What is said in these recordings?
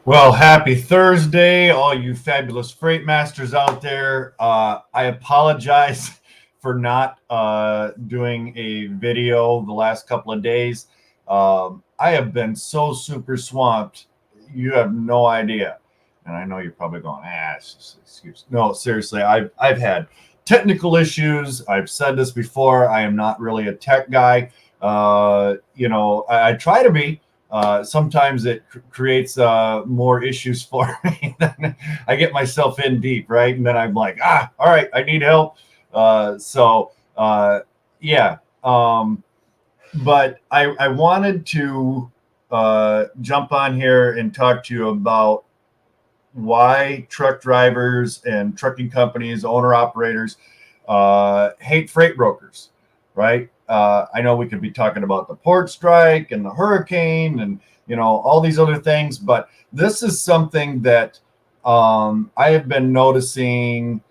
Well, happy Thursday, all you fabulous freight masters out there. I apologize for not doing a video the last couple of days. I have been so super swamped. You have no idea. And I know you're probably going, it's just an excuse. No, seriously, I've had technical issues. I've said this before. I am not really a tech guy. I try to be. Sometimes it creates more issues for me. I get myself in deep, right? And then I'm like, all right, I need help. Yeah. But I wanted to jump on here and talk to you about why truck drivers and trucking companies, owner operators, hate freight brokers, right? I know we could be talking about the port strike and the hurricane and all these other things, but this is something that I have been noticing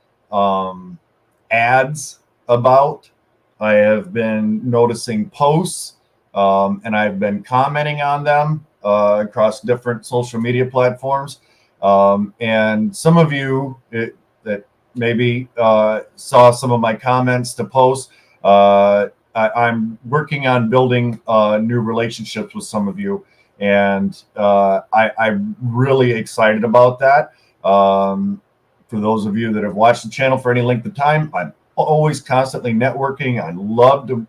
ads about. I have been noticing posts, and I've been commenting on them across different social media platforms. And some of you that maybe saw some of my comments to post, I'm working on building new relationships with some of you, and I'm really excited about that. For those of you that have watched the channel for any length of time, I'm always constantly networking. I love to,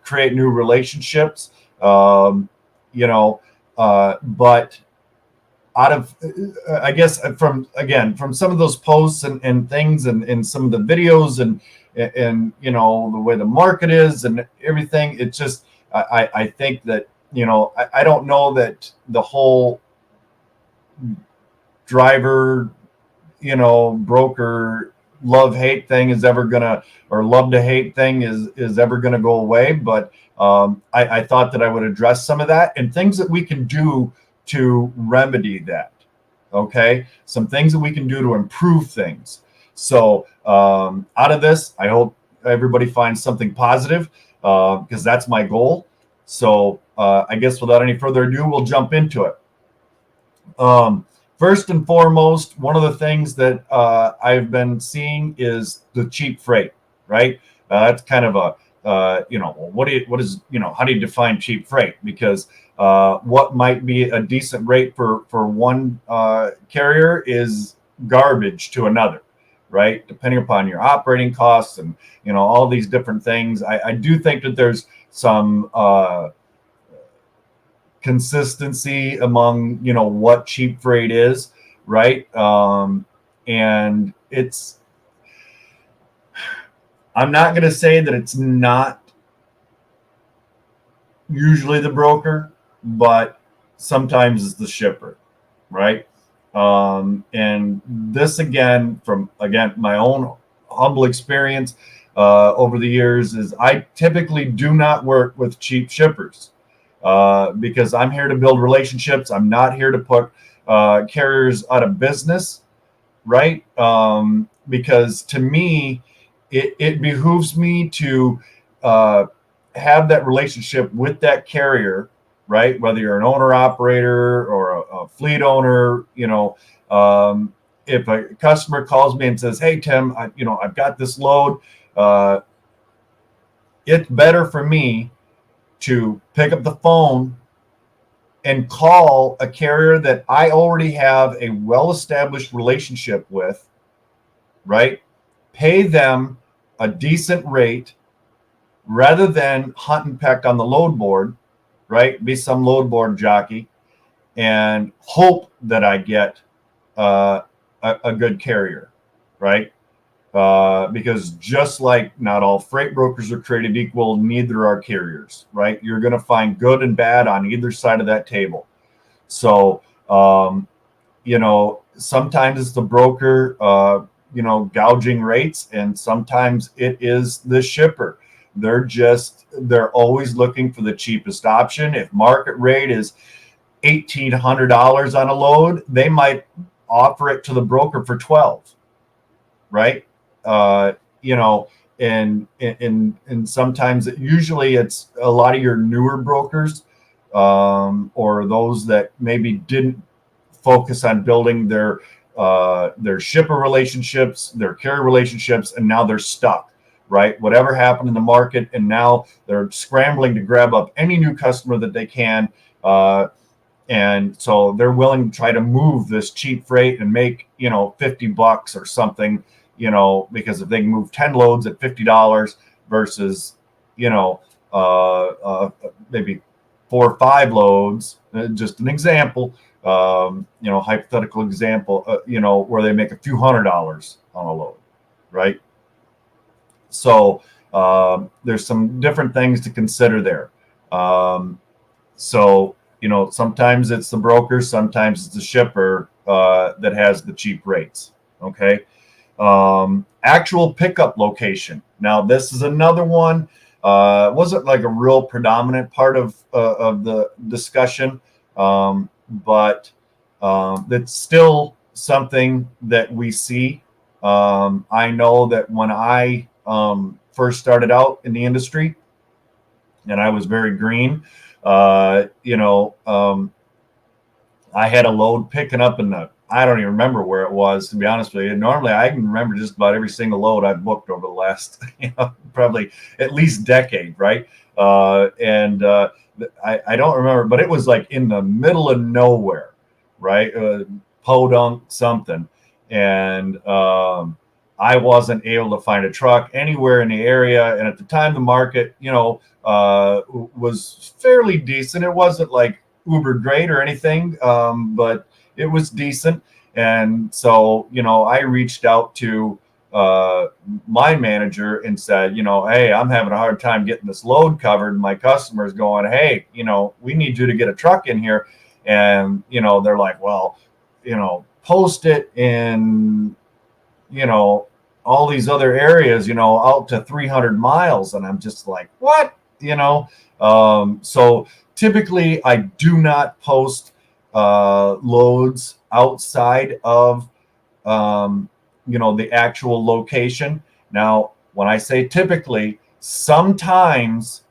create new relationships. But out of, I guess from some of those posts and things and some of the videos and the way the market is and everything, it just, I think that, I don't know that the whole driver, broker love hate thing is ever gonna, or love to hate thing is ever gonna go away. But I thought that I would address some of that and things that we can do to remedy that. Okay, some things that we can do to improve things. So out of this, I hope everybody finds something positive, because that's my goal. So I guess without any further ado, we'll jump into it. First and foremost, one of the things that I've been seeing is the cheap freight, right? That's kind of a, how do you define cheap freight? Because what might be a decent rate for one carrier is garbage to another, right? Depending upon your operating costs and, all these different things. I do think that there's some consistency among what cheap freight is, right? And I'm not going to say that it's not usually the broker, but sometimes it's the shipper, right? And this from my own humble experience over the years is I typically do not work with cheap shippers. Because I'm here to build relationships. I'm not here to put carriers out of business, right? Because to me, it behooves me to have that relationship with that carrier, right? Whether you're an owner operator or a fleet owner, if a customer calls me and says, "Hey Tim, I've got this load," it's better for me to pick up the phone and call a carrier that I already have a well-established relationship with, right? Pay them a decent rate rather than hunt and peck on the load board, right? Be some load board jockey and hope that I get a good carrier, right? Because just like not all freight brokers are created equal, neither are carriers, right? You're going to find good and bad on either side of that table. So, sometimes it's the broker, gouging rates, and sometimes it is the shipper. They're always looking for the cheapest option. If market rate is $1,800 on a load, they might offer it to the broker for $12, right? And sometimes usually it's a lot of your newer brokers, or those that maybe didn't focus on building their shipper relationships, their carrier relationships, and now they're stuck, right? Whatever happened in the market, and now they're scrambling to grab up any new customer that they can. And so they're willing to try to move this cheap freight and make, $50 or something, because if they can move 10 loads at $50 versus, maybe 4 or 5 loads, just an example, hypothetical example, where they make a few $100s on a load, right? So there's some different things to consider there. So sometimes it's the broker, sometimes it's the shipper that has the cheap rates. Okay. Actual pickup location. Now, this is another one. Wasn't like a real predominant part of the discussion, but it's still something that we see. I know that when I first started out in the industry, and I was very green, I had a load picking up I don't even remember where it was, to be honest with you. Normally, I can remember just about every single load I've booked over the last, probably at least decade, right? I don't remember, but it was like in the middle of nowhere, right? Podunk something. And I wasn't able to find a truck anywhere in the area. And at the time, the market, was fairly decent. It wasn't like uber great or anything, but it was decent. And so, I reached out to my manager and said, hey, I'm having a hard time getting this load covered. My customer's going, hey, we need you to get a truck in here. And, they're like, well, post it in, all these other areas, out to 300 miles. And I'm just like, what? So typically I do not post loads outside of the actual location. Now, when I say typically, sometimes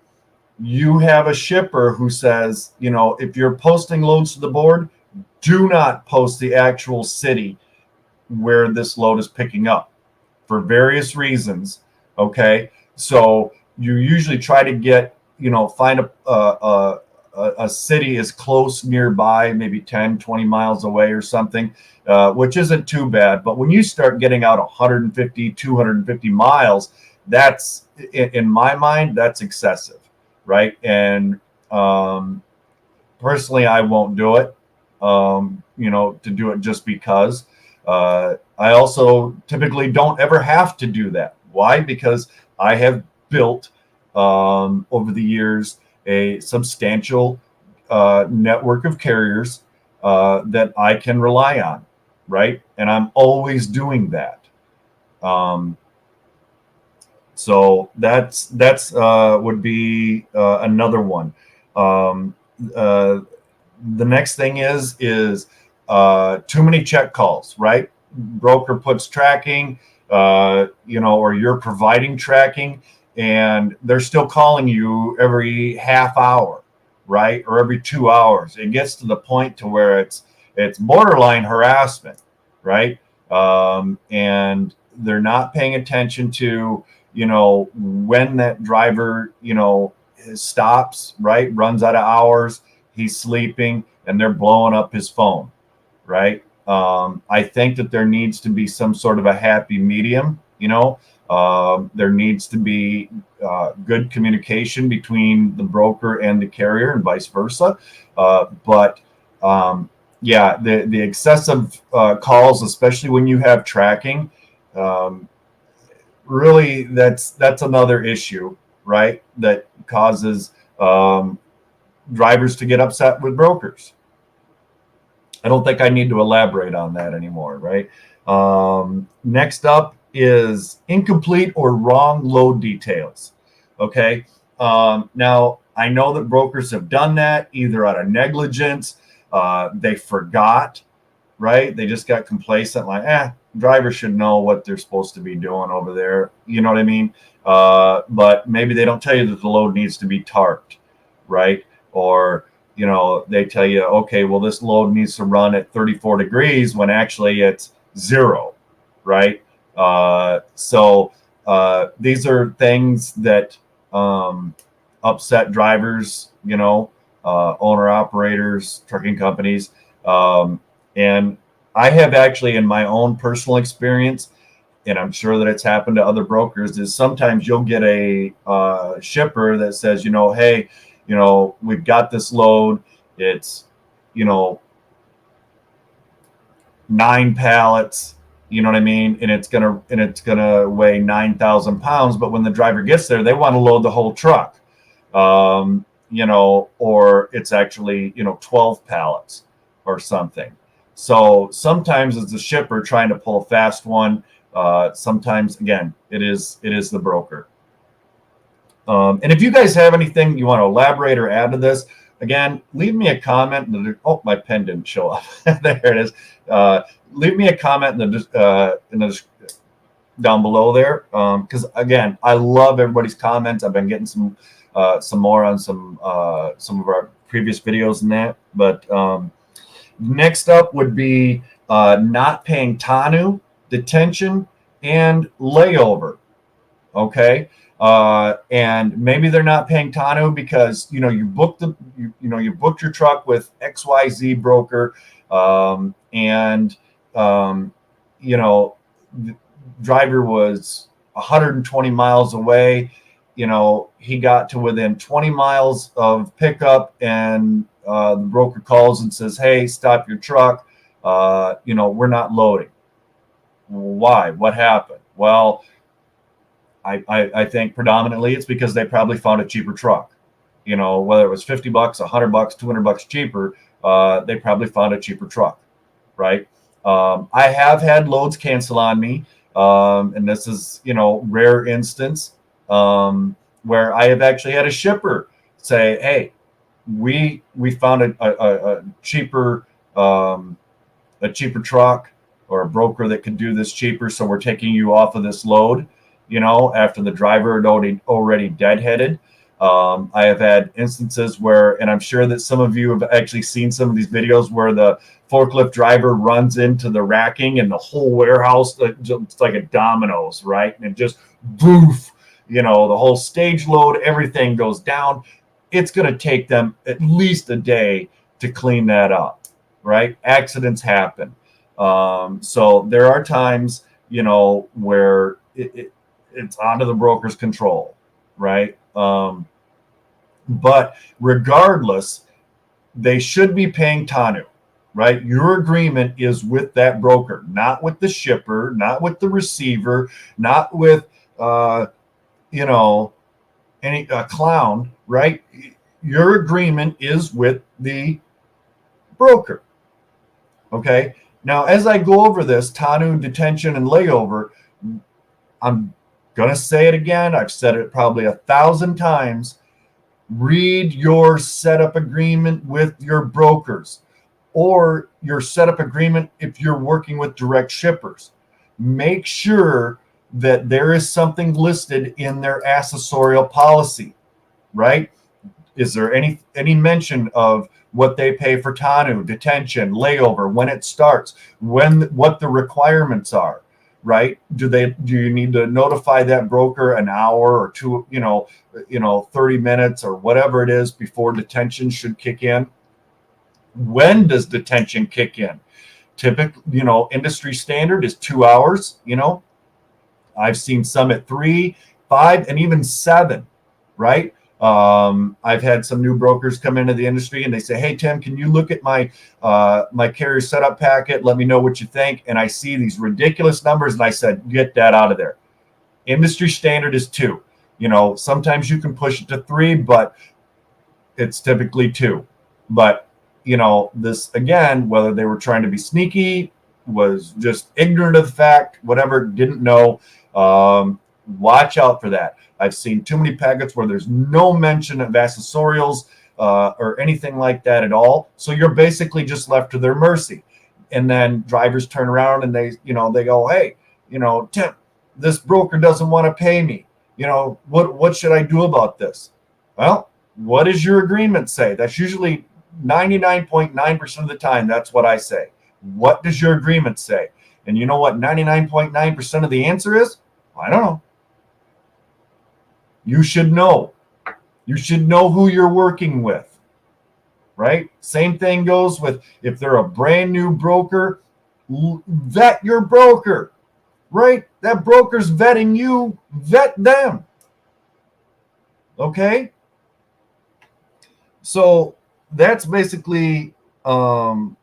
you have a shipper who says, if you're posting loads to the board, do not post the actual city where this load is picking up for various reasons. Okay, so you usually try to get, find a city as close nearby, maybe 10, 20 miles away or something, which isn't too bad. But when you start getting out 150, 250 miles, that's, in my mind, that's excessive, right? And personally, I won't do it, to do it just because. I also typically don't ever have to do that. Why? Because I have built over the years a substantial network of carriers that I can rely on, right? And I'm always doing that. So that's would be another one. The next thing is too many check calls, right? Broker puts tracking, or you're providing tracking, and they're still calling you every half hour, right? Or every 2 hours. It gets to the point to where it's borderline harassment, right? And they're not paying attention to, when that driver, stops, right? Runs out of hours, he's sleeping, and they're blowing up his phone, right? I think that there needs to be some sort of a happy medium, there needs to be good communication between the broker and the carrier and vice versa. But the excessive calls, especially when you have tracking, really that's another issue, right? That causes drivers to get upset with brokers. I don't think I need to elaborate on that anymore, right? Next up is incomplete or wrong load details. Okay. Now, I know that brokers have done that either out of negligence, they forgot, right? They just got complacent, like, drivers should know what they're supposed to be doing over there. You know what I mean? But maybe they don't tell you that the load needs to be tarped, right? Or, they tell you, okay, well, this load needs to run at 34 degrees when actually it's 0, right? So these are things that upset drivers, owner operators, trucking companies. And I have actually, in my own personal experience, and I'm sure that it's happened to other brokers, is sometimes you'll get a shipper that says, hey, we've got this load. It's, 9 pallets, you know what I mean? And it's gonna weigh 9,000 pounds. But when the driver gets there, they want to load the whole truck. Or it's actually, 12 pallets or something. So sometimes it's the shipper trying to pull a fast one. Sometimes, again, it is the broker. And if you guys have anything you want to elaborate or add to this, again, leave me a comment. My pen didn't show up. There it is. Leave me a comment in the down below there, because again, I love everybody's comments. I've been getting some more on some of our previous videos and that. But next up would be not paying TANU, detention, and layover. Okay. And maybe they're not paying TANU because you booked you booked your truck with XYZ broker, and the driver was 120 miles away. He got to within 20 miles of pickup, and the broker calls and says, "Hey, stop your truck. We're not loading." Why? What happened? Well, I think predominantly it's because they probably found a cheaper truck. Whether it was $50, $100, $200 cheaper, they probably found a cheaper truck, right? I have had loads cancel on me, and this is rare instance, where I have actually had a shipper say, "Hey, we found a cheaper truck, or a broker that could do this cheaper, so we're taking you off of this load." After the driver had already deadheaded. I have had instances where, and I'm sure that some of you have actually seen some of these videos where the forklift driver runs into the racking and the whole warehouse, it's like a dominoes, right? And it just boof, the whole stage load, everything goes down. It's going to take them at least a day to clean that up, right? Accidents happen. So there are times, where it's out of the broker's control, right? But regardless, they should be paying TANU, right? Your agreement is with that broker, not with the shipper, not with the receiver, not with any clown, right? Your agreement is with the broker. Okay. Now, as I go over this TANU, detention, and layover, I'm gonna say it again. I've said it probably 1,000 times. Read your setup agreement with your brokers, or your setup agreement if you're working with direct shippers. Make sure that there is something listed in their accessorial policy, right? Is there any mention of what they pay for TANU, detention, layover, when it starts, what the requirements are? Right? Do you need to notify that broker an hour or two, 30 minutes or whatever it is before detention should kick in? When does detention kick in? Typically, industry standard is 2 hours. I've seen some at 3, 5, and even 7, right? I've had some new brokers come into the industry and they say, "Hey, Tim, can you look at my carrier setup packet? Let me know what you think." And I see these ridiculous numbers, and I said, "Get that out of there." Industry standard is 2. Sometimes you can push it to 3, but it's typically 2. But this, again, whether they were trying to be sneaky, was just ignorant of the fact, whatever, didn't know. Watch out for that. I've seen too many packets where there's no mention of accessorials or anything like that at all. So you're basically just left to their mercy. And then drivers turn around and they go, "Hey, Tim, this broker doesn't want to pay me. What should I do about this?" Well, what does your agreement say? That's usually 99.9% of the time, that's what I say. What does your agreement say? And you know what 99.9% of the answer is? I don't know. You should know. You should know who you're working with, right? Same thing goes with if they're a brand new broker, vet your broker, right? That broker's vetting you, vet them. Okay? So that's basically TANU,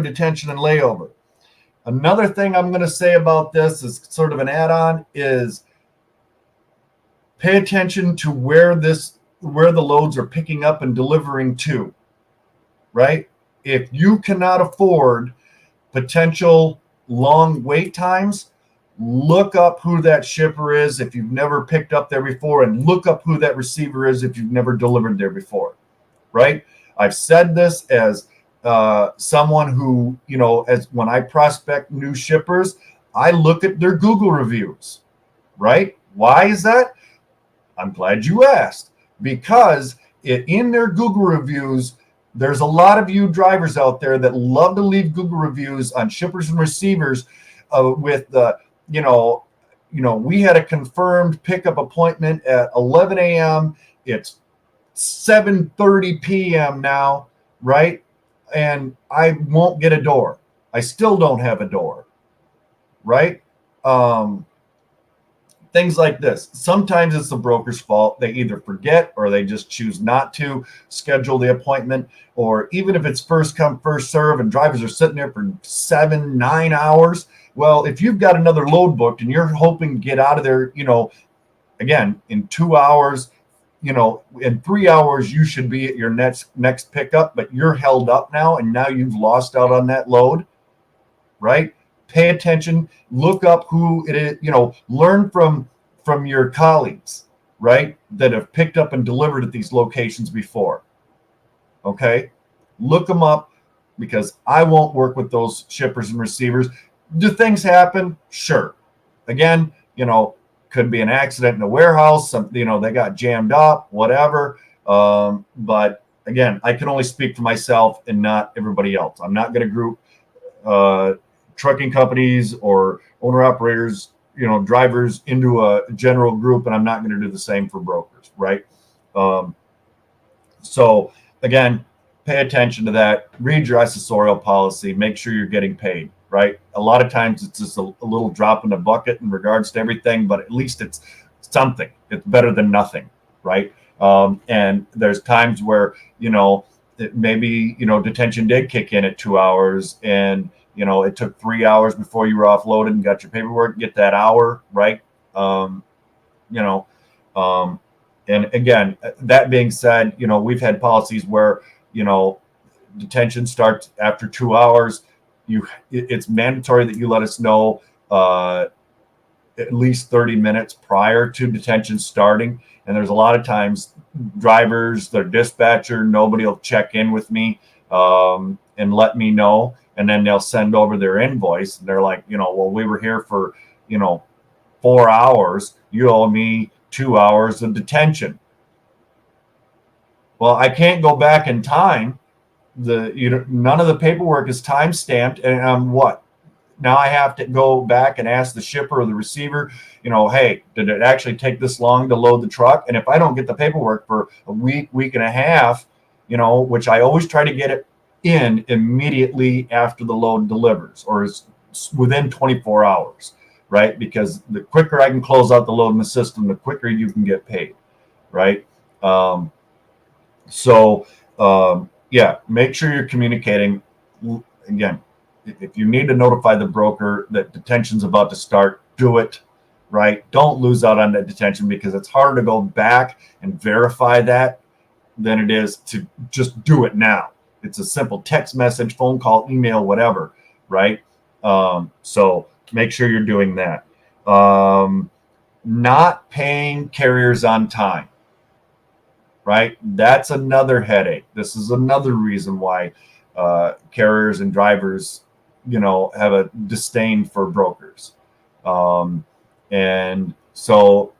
detention, and layover. Another thing I'm going to say about this is sort of an add-on is pay attention to where the loads are picking up and delivering to, right? If you cannot afford potential long wait times, look up who that shipper is if you've never picked up there before, and look up who that receiver is if you've never delivered there before, right? I've said this as someone who, as when I prospect new shippers, I look at their Google reviews, right? Why is that? I'm glad you asked, because in their Google reviews, there's a lot of you drivers out there that love to leave Google reviews on shippers and receivers with the, we had a confirmed pickup appointment at 11 a.m. It's 7:30 p.m. now, right? And I won't get a door. I still don't have a door, right? Things like this. Sometimes it's the broker's fault. They either forget or they just choose not to schedule the appointment. Or even if it's first come, first serve and drivers are sitting there for 7-9 hours. Well, if you've got another load booked and you're hoping to get out of there, again, in 2 hours, in 3 hours, you should be at your next pickup, but you're held up now and now you've lost out on that load, right? Pay attention, look up who it is, learn from your colleagues, right, that have picked up and delivered at these locations before. Okay, look them up, because I won't work with those shippers and receivers. Do things happen? Sure. Again, could be an accident in a warehouse, they got jammed up, whatever. But again, I can only speak for myself and not everybody else. I'm not going to group trucking companies or owner operators, drivers into a general group, and I'm not going to do the same for brokers, right? So again, pay attention to that. Read your accessorial policy. Make sure you're getting paid, right? A lot of times it's just a little drop in the bucket in regards to everything, but at least it's something. It's better than nothing, right? And there's times where, maybe, detention did kick in at 2 hours, and it took 3 hours before you were offloaded and got your paperwork. Get that hour, right? And again, that being said, we've had policies where, detention starts after 2 hours. It's mandatory that you let us know at least 30 minutes prior to detention starting. And there's a lot of times drivers, their dispatcher, nobody will check in with me and let me know. And then they'll send over their invoice. And they're like, well, we were here for, 4 hours. You owe me 2 hours of detention. Well, I can't go back in time. None of the paperwork is time stamped. And what? Now I have to go back and ask the shipper or the receiver, hey, did it actually take this long to load the truck? And if I don't get the paperwork for a week and a half, which I always try to get it in immediately after the load delivers, or is within 24 hours, right? Because the quicker I can close out the load in the system, the quicker you can get paid, right? Yeah, make sure you're communicating. Again, if you need to notify the broker that detention's about to start, do it, right? Don't lose out on that detention, because it's harder to go back and verify that than it is to just do it now. It's a simple text message, phone call, email, whatever, right? So make sure you're doing that. Not paying carriers on time, right? That's another headache. This is another reason why carriers and drivers, have a disdain for brokers. And so,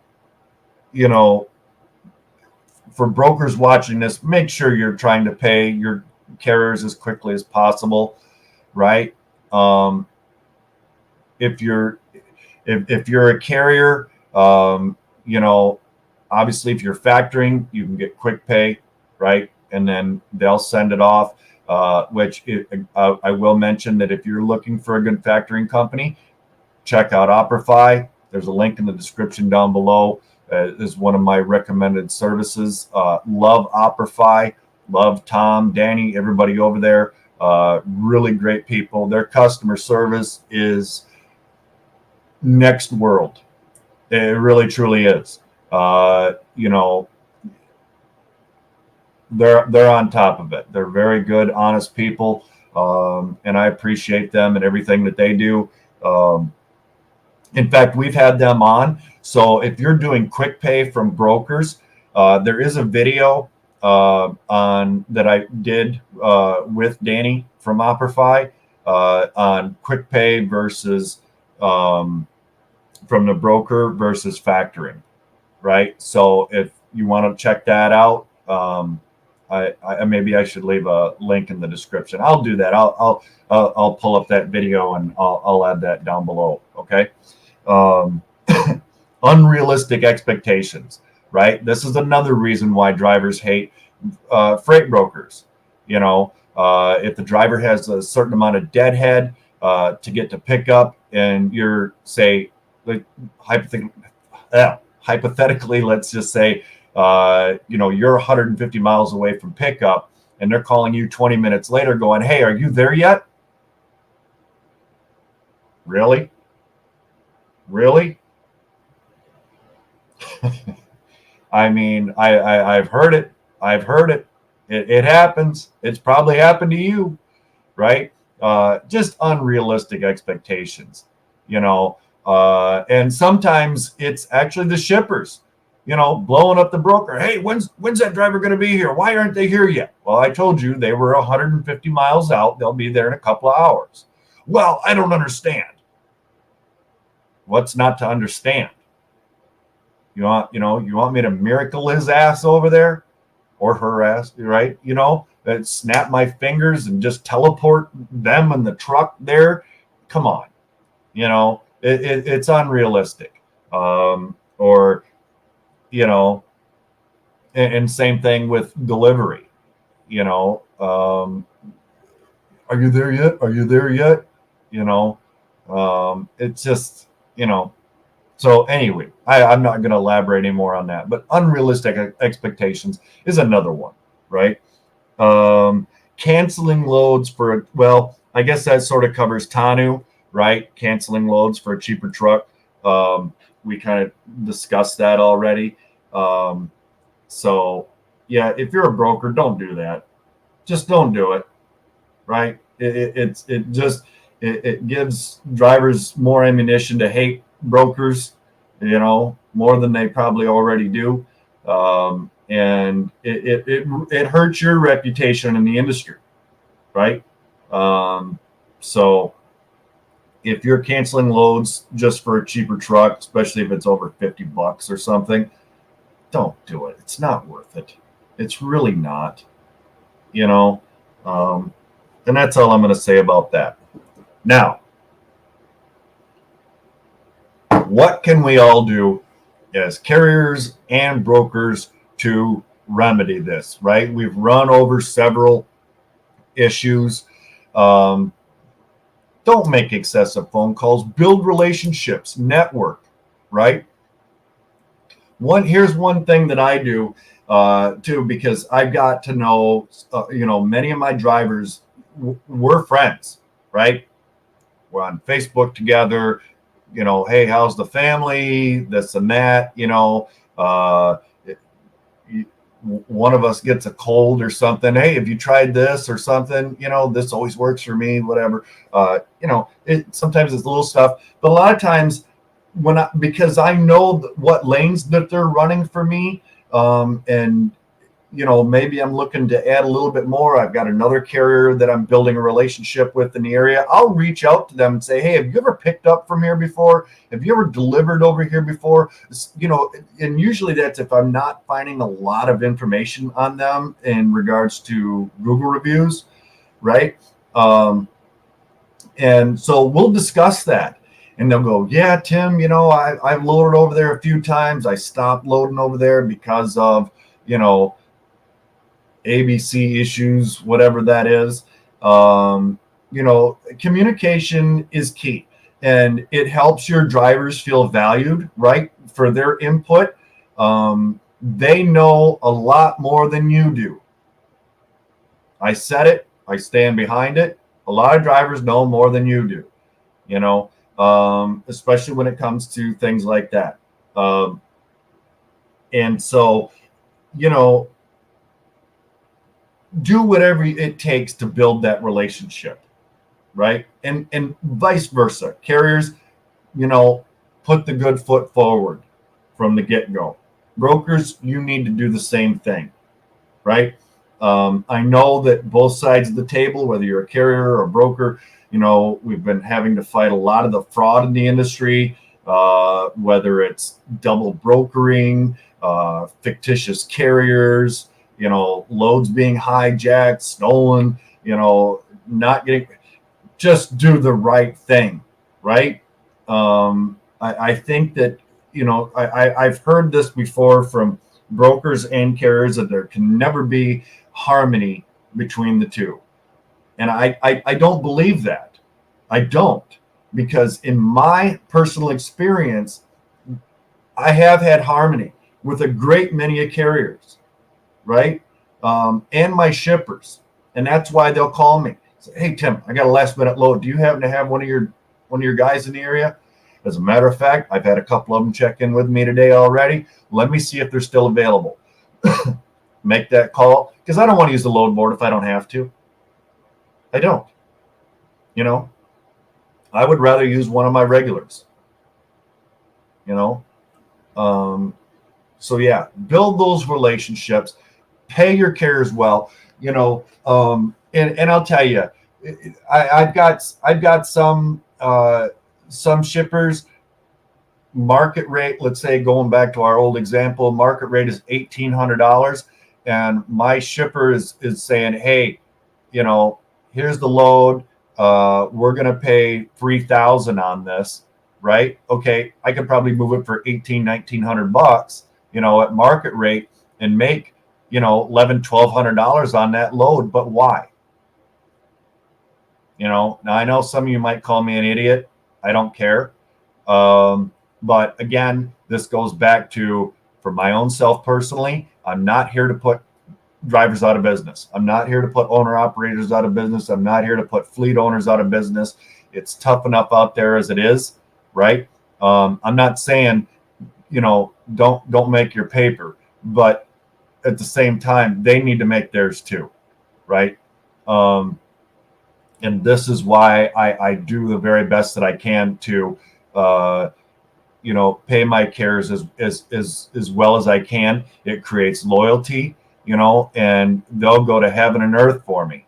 for brokers watching this, make sure you're trying to pay your carriers as quickly as possible, right? If you're a carrier, obviously if you're factoring, you can get quick pay, right? And then they'll send it off. I will mention that if you're looking for a good factoring company, check out Operfi. There's a link in the description down below. Is one of my recommended services. Love Operfi, love Tom, Danny, everybody over there. Really great people. Their customer service is next world. It really truly is. They're on top of it. They're very good, honest people, and I appreciate them and everything that they do. In fact, we've had them on. So if you're doing quick pay from brokers, there is a video on that I did with Danny from Operfi on quick pay versus from the broker versus factoring, right? So if you want to check that out, I maybe I should leave a link in the description. I'll do that. I'll pull up that video and I'll add that down below. Okay. Unrealistic expectations, right? This is another reason why drivers hate freight brokers. If the driver has a certain amount of deadhead to get to pickup, and you're, say, like, hypothetically, let's just say, you're 150 miles away from pickup, and they're calling you 20 minutes later going, "Hey, are you there yet?" Really? I mean, I've heard it. It happens. It's probably happened to you, right? Just unrealistic expectations, and sometimes it's actually the shippers, blowing up the broker. "Hey, when's that driver going to be here? Why aren't they here yet?" "Well, I told you they were 150 miles out. They'll be there in a couple of hours." "Well, I don't understand." What's not to understand? You want me to miracle his ass over there, or her ass, right? Snap my fingers and just teleport them in the truck there? Come on. It's unrealistic. And same thing with delivery. Are you there yet? Are you there yet? It's just, so anyway, I'm not going to elaborate anymore on that, but unrealistic expectations is another one, right? Canceling loads I guess that sort of covers Tanu, right? Canceling loads for a cheaper truck. We kind of discussed that already. So yeah, if you're a broker, don't do that. Just don't do it, right? It gives drivers more ammunition to hate brokers, more than they probably already do. And it hurts your reputation in the industry, right? So if you're canceling loads just for a cheaper truck, especially if it's over $50 or something, don't do it. It's not worth it. It's really not, and that's all I'm going to say about that. Now, what can we all do as carriers and brokers to remedy this, right? We've run over several issues. Don't make excessive phone calls. Build relationships, network, right? Here's one thing that I do too, because I've got to know, many of my drivers, we're friends, right? We're on Facebook together. Hey, how's the family? This and that. One of us gets a cold or something. "Hey, have you tried this or something? This always works for me." Whatever. Sometimes it's little stuff, but a lot of times because I know what lanes that they're running for me, and maybe I'm looking to add a little bit more. I've got another carrier that I'm building a relationship with in the area. I'll reach out to them and say, hey, have you ever picked up from here before? Have you ever delivered over here before? And usually that's if I'm not finding a lot of information on them in regards to Google reviews, right? And so we'll discuss that. And they'll go, yeah, Tim, I've loaded over there a few times. I stopped loading over there because of, ABC issues, whatever that is. Communication is key, and it helps your drivers feel valued, right, for their input. They know a lot more than you do. I said it, I stand behind it. A lot of drivers know more than you do, especially when it comes to things like that. And so, do whatever it takes to build that relationship, right? And vice versa. Carriers, put the good foot forward from the get-go. Brokers, you need to do the same thing, right? I know that both sides of the table, whether you're a carrier or a broker, we've been having to fight a lot of the fraud in the industry, whether it's double brokering, fictitious carriers, loads being hijacked, stolen, not getting, just do the right thing, right? I think that, I've heard this before from brokers and carriers that there can never be harmony between the two. And I don't believe that. I don't, because in my personal experience, I have had harmony with a great many carriers, right? And my shippers. And that's why they'll call me. Say, hey, Tim, I got a last minute load. Do you happen to have one of your guys in the area? As a matter of fact, I've had a couple of them check in with me today already. Let me see if they're still available. Make that call, because I don't want to use the load board if I don't have to. I don't. I would rather use one of my regulars. So yeah, build those relationships, pay your carriers well, and I'll tell you, I've got some shippers. Market rate, let's say, going back to our old example, market rate is $1,800, and my shipper is saying, hey, here's the load. We're gonna pay $3,000 on this, right? Okay, I could probably move it for $1,900, at market rate, and make $1,100-$1,200 on that load. But why? Now I know some of you might call me an idiot. I don't care. But again, this goes back to, for my own self personally, I'm not here to put drivers out of business. I'm not here to put owner operators out of business. I'm not here to put fleet owners out of business. It's tough enough out there as it is, right? I'm not saying, don't make your paper, but at the same time, they need to make theirs too, right? And this is why I do the very best that I can to, pay my carriers as well as I can. It creates loyalty, and they'll go to heaven and earth for me.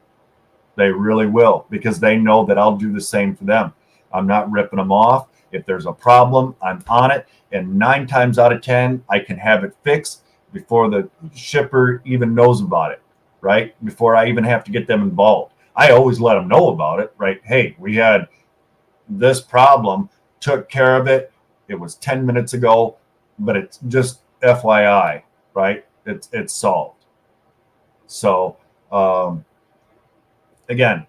They really will, because they know that I'll do the same for them. I'm not ripping them off. If there's a problem, I'm on it. And 9 times out of 10, I can have it fixed before the shipper even knows about it, right? Before I even have to get them involved. I always let them know about it, right? Hey, we had this problem, took care of it. It was 10 minutes ago, but it's just FYI, right? It's solved. So, again,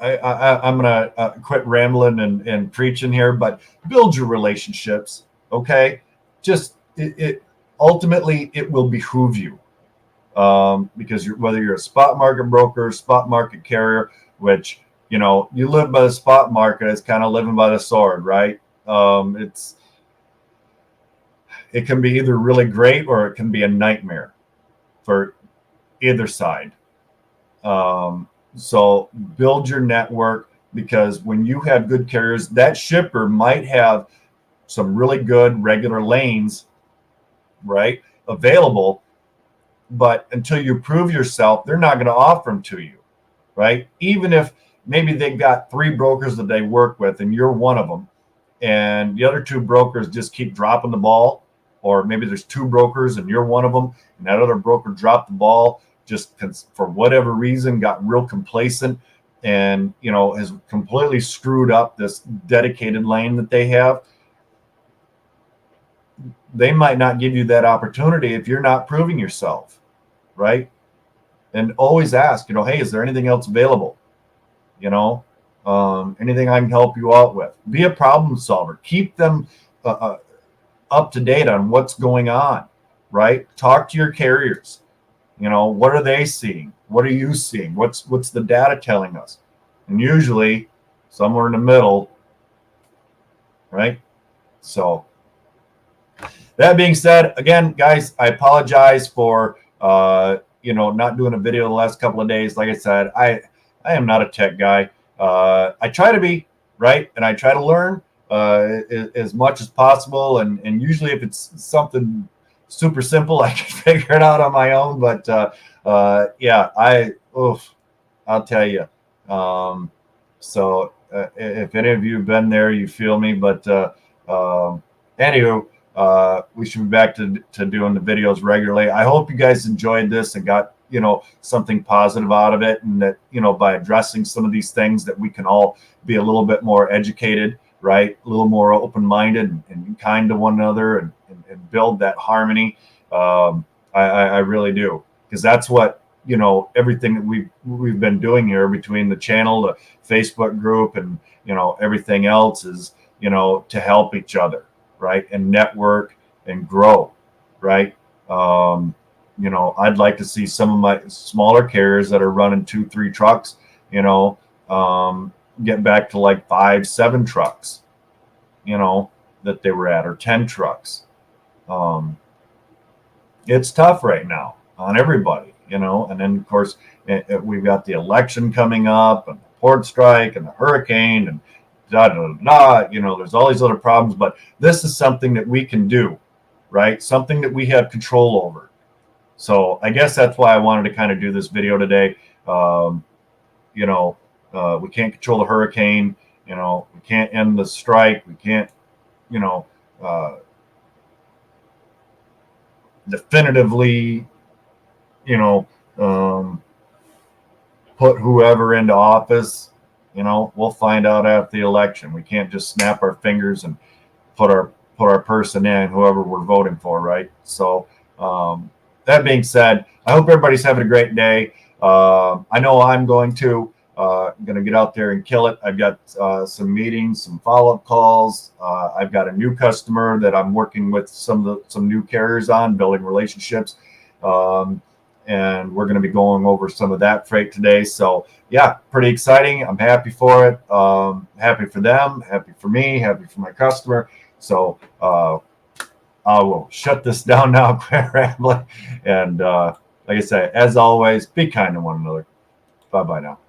I'm going to quit rambling and preaching here, but build your relationships, okay? Just ultimately, it will behoove you, because whether you're a spot market broker, spot market carrier, which, you live by the spot market, it's kind of living by the sword, right? It can be either really great or it can be a nightmare for either side. So build your network, because when you have good carriers, that shipper might have some really good regular lanes, right, available, but until you prove yourself, they're not going to offer them to you, right? Even if maybe they've got 3 brokers that they work with and you're one of them, and the other 2 brokers just keep dropping the ball, or maybe there's 2 brokers and you're one of them, and that other broker dropped the ball just for whatever reason, got real complacent, and has completely screwed up this dedicated lane that they have. They might not give you that opportunity if you're not proving yourself, right? And always ask, hey, is there anything else available? Anything I can help you out with. Be a problem solver. Keep them up to date on what's going on, right? Talk to your carriers. What are they seeing? What are you seeing? What's the data telling us? And usually somewhere in the middle, right? So that being said, again, guys, I apologize for not doing a video the last couple of days. Like I said, I am not a tech guy. I try to be, right, and I try to learn as much as possible. And usually, if it's something super simple, I can figure it out on my own. But yeah, I'll tell you. So if any of you have been there, you feel me. But anywho. We should be back to doing the videos regularly. I hope you guys enjoyed this and got something positive out of it, and that by addressing some of these things that we can all be a little bit more educated, right, a little more open-minded and kind to one another, and build that harmony. I really do, because that's what everything that we've been doing here between the channel, the Facebook group, and everything else is to help each other, right, and network and grow, right. I'd like to see some of my smaller carriers that are running 2-3 trucks, get back to like 5-7 trucks, that they were at, or 10 trucks. It's tough right now on everybody, and then of course we've got the election coming up, and the port strike, and the hurricane, and there's all these other problems, but this is something that we can do, right? Something that we have control over. So I guess that's why I wanted to kind of do this video today. We can't control the hurricane, we can't end the strike, we can't, definitively, put whoever into office. We'll find out after the election. We can't just snap our fingers and put our person in, whoever we're voting for, right? So that being said, I hope everybody's having a great day. I know I'm going to get out there and kill it. I've got some meetings, some follow-up calls. I've got a new customer that I'm working with some new carriers on, building relationships. And we're going to be going over some of that freight today. So yeah, pretty exciting. I'm happy for it. Happy for them, happy for me, happy for my customer. So I will shut this down now, quit rambling. And like I say, as always, be kind to one another. Bye-bye now.